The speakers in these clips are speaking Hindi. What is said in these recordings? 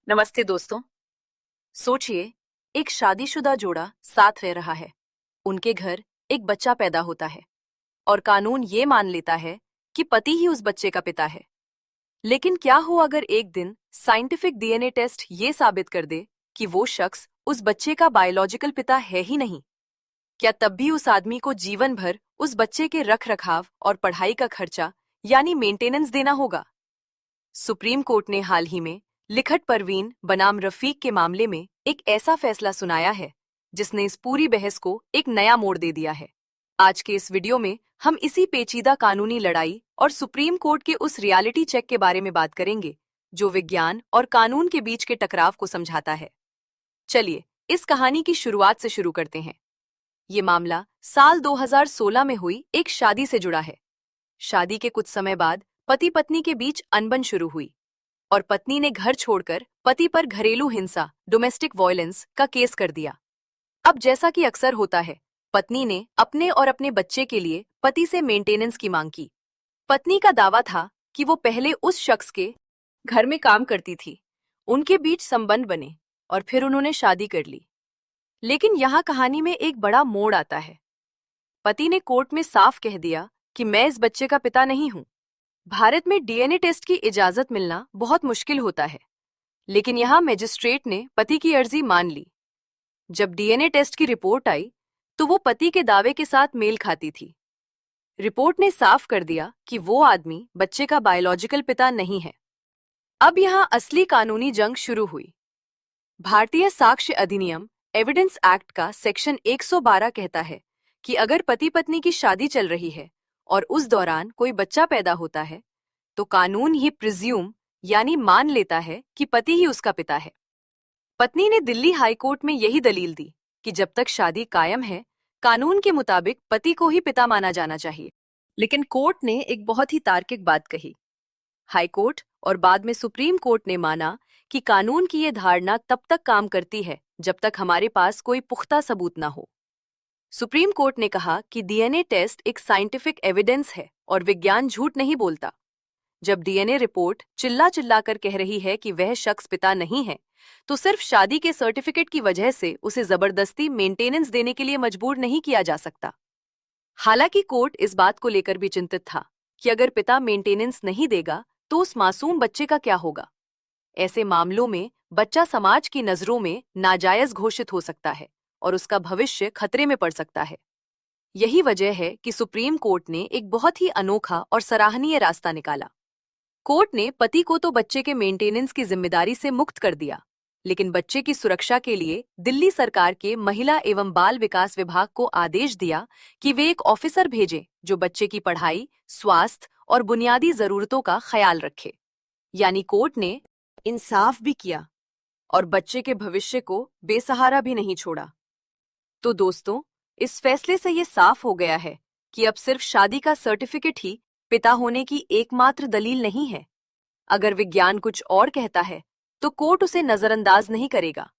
नमस्ते दोस्तों। सोचिए, एक शादीशुदा जोड़ा साथ रह रहा है। उनके घर एक बच्चा पैदा होता है और कानून ये मान लेता है कि पति ही उस बच्चे का पिता है। लेकिन क्या हो अगर एक दिन साइंटिफिक डीएनए टेस्ट ये साबित कर दे कि वो शख्स उस बच्चे का बायोलॉजिकल पिता है ही नहीं? क्या तब भी उस आदमी को जीवन भर उस बच्चे के रख रखाव और पढ़ाई का खर्चा यानी मेंटेनेंस देना होगा? सुप्रीम कोर्ट ने हाल ही में लिखट परवीन बनाम रफीक के मामले में एक ऐसा फैसला सुनाया है जिसने इस पूरी बहस को एक नया मोड़ दे दिया है। आज के इस वीडियो में हम इसी पेचीदा कानूनी लड़ाई और सुप्रीम कोर्ट के उस रियलिटी चेक के बारे में बात करेंगे जो विज्ञान और कानून के बीच के टकराव को समझाता है। चलिए इस कहानी की शुरुआत से शुरू करते हैं। ये मामला साल 2016 में हुई एक शादी से जुड़ा है। शादी के कुछ समय बाद पति पत्नी के बीच अनबन शुरू हुई और पत्नी ने घर छोड़कर पति पर घरेलू हिंसा डोमेस्टिक वायलेंस का केस कर दिया। अब जैसा कि अक्सर होता है, पत्नी ने अपने और अपने बच्चे के लिए पति से मेंटेनेंस की मांग की। पत्नी का दावा था कि वो पहले उस शख्स के घर में काम करती थी, उनके बीच संबंध बने और फिर उन्होंने शादी कर ली। लेकिन यहाँ कहानी में एक बड़ा मोड़ आता है। पति ने कोर्ट में साफ कह दिया कि मैं इस बच्चे का पिता नहीं हूं। भारत में डीएनए टेस्ट की इजाजत मिलना बहुत मुश्किल होता है, लेकिन यहाँ मजिस्ट्रेट ने पति की अर्जी मान ली। जब डीएनए टेस्ट की रिपोर्ट आई तो वो पति के दावे के साथ मेल खाती थी। रिपोर्ट ने साफ कर दिया कि वो आदमी बच्चे का बायोलॉजिकल पिता नहीं है। अब यहाँ असली कानूनी जंग शुरू हुई। भारतीय साक्ष्य अधिनियम एविडेंस एक्ट का सेक्शन 112 कहता है कि अगर पति पत्नी की शादी चल रही है और उस दौरान कोई बच्चा पैदा होता है तो कानून ये प्रिज्यूम यानी मान लेता है कि पति ही उसका पिता है। पत्नी ने दिल्ली हाई कोर्ट में यही दलील दी कि जब तक शादी कायम है, कानून के मुताबिक पति को ही पिता माना जाना चाहिए। लेकिन कोर्ट ने एक बहुत ही तार्किक बात कही। हाई कोर्ट और बाद में सुप्रीम कोर्ट ने माना कि कानून की यह धारणा तब तक काम करती है जब तक हमारे पास कोई पुख्ता सबूत ना हो। सुप्रीम कोर्ट ने कहा कि डीएनए टेस्ट एक साइंटिफिक एविडेंस है और विज्ञान झूठ नहीं बोलता। जब डीएनए रिपोर्ट चिल्ला चिल्ला कर कह रही है कि वह शख्स पिता नहीं है, तो सिर्फ शादी के सर्टिफिकेट की वजह से उसे जबरदस्ती मेंटेनेंस देने के लिए मजबूर नहीं किया जा सकता। हालांकि कोर्ट इस बात को लेकर भी चिंतित था कि अगर पिता मेंटेनेंस नहीं देगा तो उस मासूम बच्चे का क्या होगा। ऐसे मामलों में बच्चा समाज की नजरों में नाजायज घोषित हो सकता है और उसका भविष्य खतरे में पड़ सकता है। यही वजह है कि सुप्रीम कोर्ट ने एक बहुत ही अनोखा और सराहनीय रास्ता निकाला। कोर्ट ने पति को तो बच्चे के मेंटेनेंस की जिम्मेदारी से मुक्त कर दिया, लेकिन बच्चे की सुरक्षा के लिए दिल्ली सरकार के महिला एवं बाल विकास विभाग को आदेश दिया कि वे एक ऑफिसर भेजें जो बच्चे की पढ़ाई, स्वास्थ्य और बुनियादी जरूरतों का ख्याल रखे। यानी कोर्ट ने इंसाफ भी किया और बच्चे के भविष्य को बेसहारा भी नहीं छोड़ा। तो दोस्तों, इस फैसले से ये साफ हो गया है कि अब सिर्फ शादी का सर्टिफिकेट ही पिता होने की एकमात्र दलील नहीं है। अगर विज्ञान कुछ और कहता है तो कोर्ट उसे नजरअंदाज नहीं करेगा।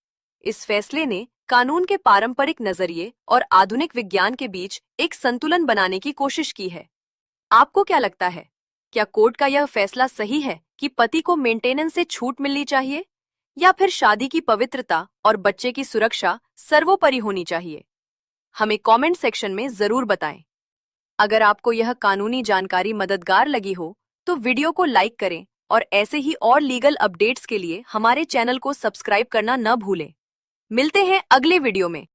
इस फैसले ने कानून के पारंपरिक नजरिए और आधुनिक विज्ञान के बीच एक संतुलन बनाने की कोशिश की है। आपको क्या लगता है, क्या कोर्ट का यह फैसला सही है कि पति को मेंटेनेंस से छूट मिलनी चाहिए, या फिर शादी की पवित्रता और बच्चे की सुरक्षा सर्वोपरि होनी चाहिए? हमें कमेंट सेक्शन में जरूर बताएं। अगर आपको यह कानूनी जानकारी मददगार लगी हो तो वीडियो को लाइक करें और ऐसे ही और लीगल अपडेट्स के लिए हमारे चैनल को सब्सक्राइब करना न भूलें। मिलते हैं अगले वीडियो में।